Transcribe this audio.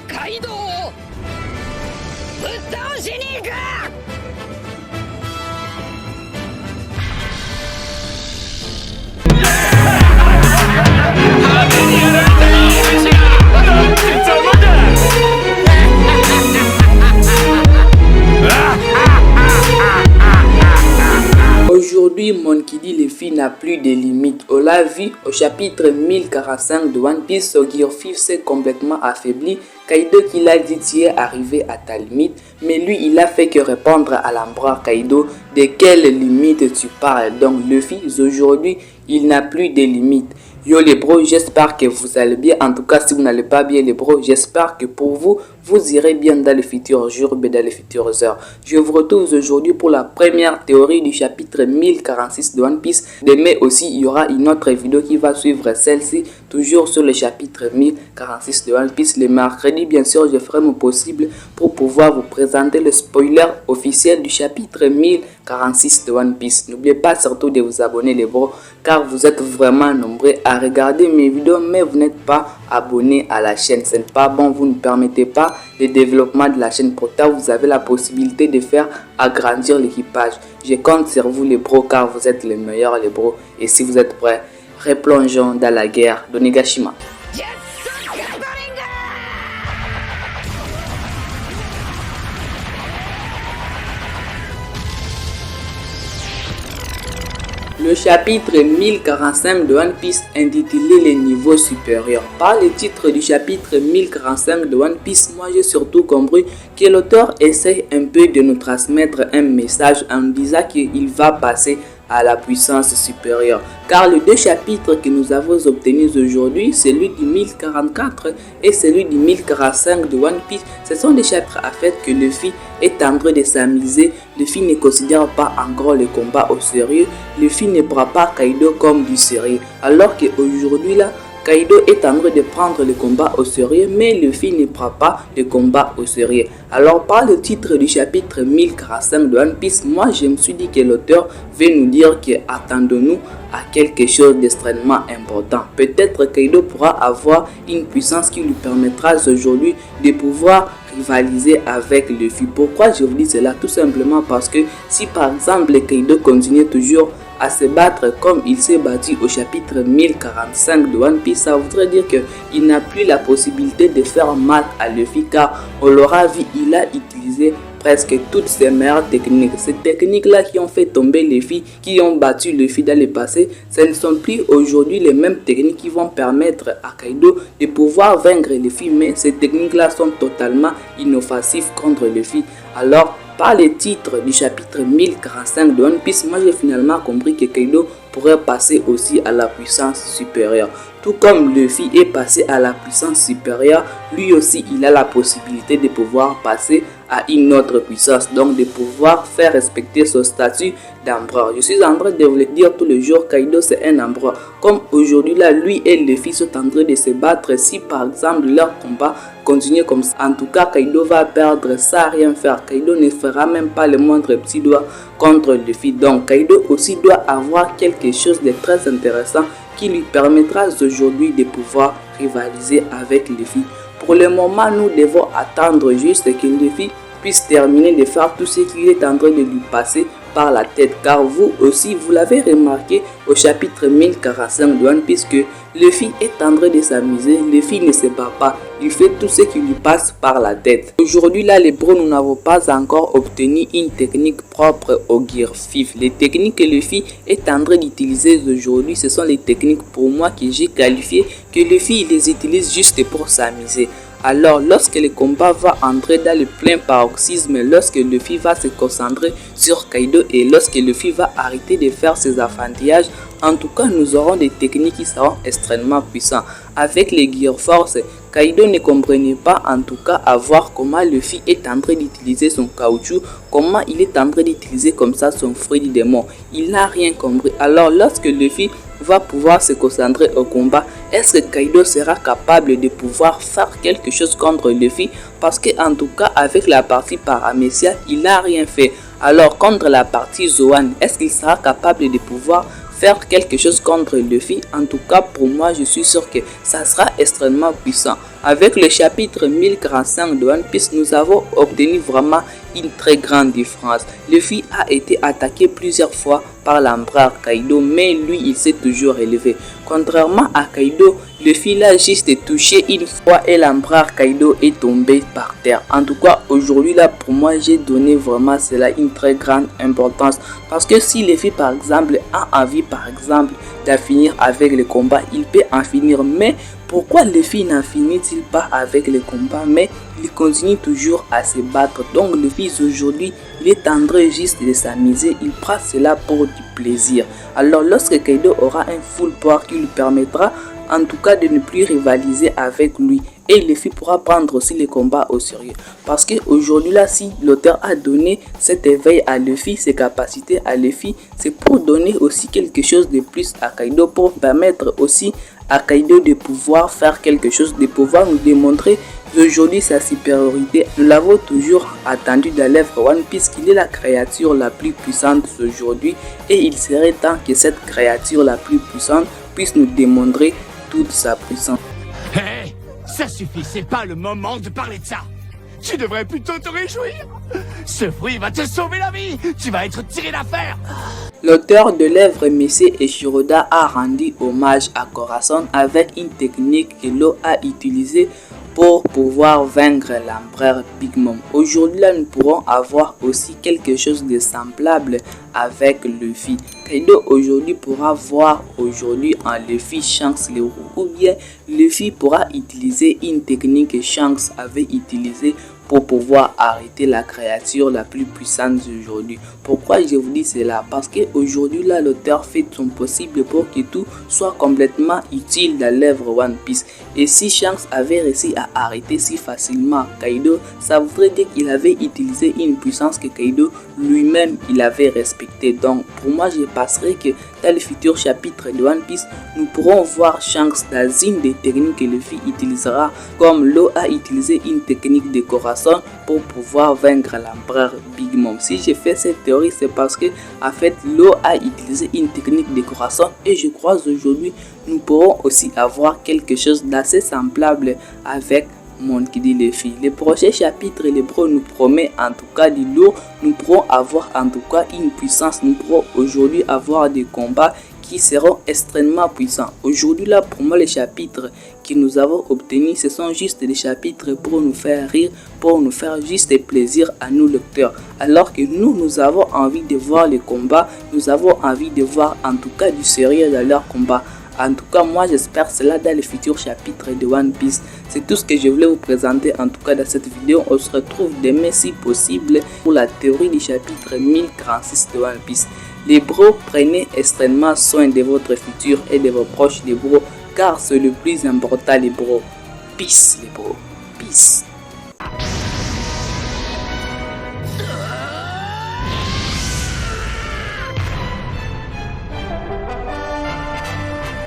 カイドウをぶっ倒しに行く。派手にやられたい飯がなんてざまだ。Aujourd'hui, Monkey D. Luffy n'a plus de limites. On l'a vu au chapitre 1045 de One Piece, son Gear 5 s'est complètement affaibli. Kaido qui l'a dit tu es arrivé à ta limite, mais lui il a fait que répondre à l'empereur Kaido de quelle limite tu parles. Donc Luffy aujourd'hui il n'a plus de limites. Yo les bros, j'espère que vous allez bien. En tout cas, si vous n'allez pas bien les bros, j'espère que pour vous, vous irez bien dans les futurs jours et dans les futures heures. Je vous retrouve aujourd'hui pour la première théorie du chapitre 1046 de One Piece. Demain aussi, il y aura une autre vidéo qui va suivre celle-ci, toujours sur le chapitre 1046 de One Piece. Le mercredi, bien sûr, je ferai mon possible pour pouvoir vous présenter le spoiler officiel du chapitre 1046 de One Piece. N'oubliez pas surtout de vous abonner les bros, car vous êtes vraiment nombreux à regarder mes vidéos, mais vous n'êtes pas abonné à la chaîne. Ce n'est pas bon, vous ne permettez pas le développement de la chaîne. Pourtant, vous avez la possibilité de faire agrandir l'équipage. Je compte sur vous les bros, car vous êtes les meilleurs les bros. Et si vous êtes prêts, replongeons dans la guerre d'Onigashima. Le chapitre 1045 de One Piece intitulé les niveaux supérieurs. Par le titre du chapitre 1045 de One Piece, moi j'ai surtout compris que l'auteur essaie un peu de nous transmettre un message en disant qu'il va passer à la puissance supérieure. Car les deux chapitres que nous avons obtenus aujourd'hui, celui du 1044 et celui du 1045 de One Piece, ce sont des chapitres à fait que Luffy est en train de s'amuser. Luffy ne considère pas encore le combat au sérieux. Luffy ne prend pas Kaido comme du sérieux. Alors qu'aujourd'hui là, Kaido est en train de prendre le combat au sérieux, mais Luffy ne prend pas le combat au sérieux. Alors par le titre du chapitre 1045 de One Piece, moi je me suis dit que l'auteur veut nous dire que attendons-nous à quelque chose d'extrêmement important. Peut-être Kaido pourra avoir une puissance qui lui permettra aujourd'hui de pouvoir rivaliser avec Luffy. Pourquoi je vous dis cela? Tout simplement parce que si par exemple Kaido continue toujours à se battre comme il s'est battu au chapitre 1045 de One Piece, ça voudrait dire qu'il n'a plus la possibilité de faire mal à Luffy, car on l'aura vu, il a utilisé presque toutes ses meilleures techniques. Ces techniques-là qui ont fait tomber Luffy, qui ont battu Luffy dans le passé, ce ne sont plus aujourd'hui les mêmes techniques qui vont permettre à Kaido de pouvoir vaincre Luffy, mais ces techniques-là sont totalement inoffensives contre Luffy. Alors, par les titres du chapitre 1045 de One Piece, moi j'ai finalement compris que Kaido pourrait passer aussi à la puissance supérieure. Tout comme Luffy est passé à la puissance supérieure, lui aussi il a la possibilité de pouvoir passer à une autre puissance, donc de pouvoir faire respecter son statut d'empereur. Je suis en train de vous le dire tous les jours, Kaido c'est un empereur. Comme aujourd'hui là, lui et Luffy sont en train de se battre. Si par exemple leur combat continue comme ça, en tout cas Kaido va perdre sans rien faire. Kaido ne fera même pas le moindre petit doigt contre Luffy. Donc Kaido aussi doit avoir quelque chose de très intéressant qui lui permettra aujourd'hui de pouvoir rivaliser avec Luffy. Pour le moment, nous devons attendre juste que Luffy puisse terminer de faire tout ce qu'il est en train de lui passer par la tête, car vous aussi vous l'avez remarqué au chapitre 1045 de One Piece que Luffy est en train de s'amuser. Luffy ne se bat pas, il fait tout ce qui lui passe par la tête. Aujourd'hui là les bros, nous n'avons pas encore obtenu une technique propre au Gear 5. Les techniques que Luffy est en train d'utiliser aujourd'hui, ce sont les techniques pour moi que j'ai qualifiées que Luffy les utilise juste pour s'amuser. Alors lorsque le combat va entrer dans le plein paroxysme, lorsque Luffy va se concentrer sur Kaido et lorsque Luffy va arrêter de faire ses affantillages, en tout cas nous aurons des techniques qui seront extrêmement puissantes. Avec les Gear Force, Kaido ne comprenait pas en tout cas à voir comment Luffy est en train d'utiliser son caoutchouc, comment il est en train d'utiliser comme ça son fruit du démon. Il n'a rien compris. Alors lorsque Luffy va pouvoir se concentrer au combat, est-ce que Kaido sera capable de pouvoir faire quelque chose contre Luffy? Parce que en tout cas avec la partie Paramecia, il n'a rien fait. Alors contre la partie Zoan, est-ce qu'il sera capable de pouvoir faire quelque chose contre Luffy. En tout cas, pour moi, je suis sûr que ça sera extrêmement puissant. Avec le chapitre 1045 de One Piece, nous avons obtenu vraiment une très grande différence. Luffy a été attaqué plusieurs fois par l'empereur Kaido, mais lui, il s'est toujours élevé. Contrairement à Kaido, Luffy l'a juste touché une fois et l'empereur Kaido est tombé par terre. En tout cas, aujourd'hui là, pour moi, j'ai donné vraiment cela une très grande importance. Parce que si Luffy, par exemple, a envie, par exemple, d'en finir avec le combat, il peut en finir. Mais pourquoi Luffy n'en finit-il pas avec le combat, mais il continue toujours à se battre? Donc Luffy aujourd'hui, il est en train juste de s'amuser, il prend cela pour du plaisir. Alors lorsque Kaido aura un full power qui lui permettra en tout cas de ne plus rivaliser avec lui, et Luffy pourra prendre aussi les combats au sérieux. Parce que aujourd'hui là, si l'auteur a donné cet éveil à Luffy, ses capacités à Luffy, c'est pour donner aussi quelque chose de plus à Kaido, pour permettre aussi à Kaido de pouvoir faire quelque chose, de pouvoir nous démontrer aujourd'hui sa supériorité. Nous l'avons toujours attendu dans l'œuvre One Piece qu'il est la créature la plus puissante aujourd'hui, et il serait temps que cette créature la plus puissante puisse nous démontrer toute sa puissance. Hey, ça suffit, c'est pas le moment de parler de ça. Tu devrais plutôt te réjouir. Ce fruit va te sauver la vie. Tu vas être tiré d'affaire. L'auteur de l'œuvre Messé Eshiroda a rendu hommage à Corazon avec une technique que l'eau a utilisée pour pouvoir vaincre l'empereur Big Mom. Aujourd'hui là, nous pourrons avoir aussi quelque chose de semblable avec Luffy. Kaido aujourd'hui pourra voir aujourd'hui en Luffy Shanks le roux, ou bien Luffy pourra utiliser une technique que Shanks avait utilisée pour pouvoir arrêter la créature la plus puissante d'aujourd'hui. Pourquoi je vous dis cela? Parce qu'aujourd'hui là, l'auteur fait son possible pour que tout soit complètement utile dans l'œuvre One Piece. Et si Shanks avait réussi à arrêter si facilement Kaido, ça voudrait dire qu'il avait utilisé une puissance que Kaido lui-même il avait respectée. Donc pour moi, je penserais que dans le futur chapitre de One Piece, nous pourrons voir Shanks dans une des techniques que Luffy utilisera, comme l'eau a utilisé une technique de Corazon pour pouvoir vaincre l'empereur Big Mom. Si j'ai fait cette théorie, c'est parce que en fait l'eau a utilisé une technique de Corazon, et je crois aujourd'hui nous pourrons aussi avoir quelque chose d'assez semblable avec Monkey D. Luffy. Le prochain chapitre, le bro nous promet en tout cas du lourd. Nous pourrons avoir en tout cas une puissance. Nous pourrons aujourd'hui avoir des combats qui seront extrêmement puissants. Aujourd'hui là, pour moi, les chapitres que nous avons obtenus, ce sont juste des chapitres pour nous faire rire, pour nous faire juste plaisir à nous lecteurs. Alors que nous avons envie de voir les combats, nous avons envie de voir en tout cas du sérieux dans leurs combats. En tout cas, moi j'espère cela dans les futurs chapitres de One Piece. C'est tout ce que je voulais vous présenter en tout cas dans cette vidéo. On se retrouve demain si possible pour la théorie du chapitre 1046 de One Piece. Les bros, prenez extrêmement soin de votre futur et de vos proches les bros, car c'est le plus important les bros. Peace les bros. Peace.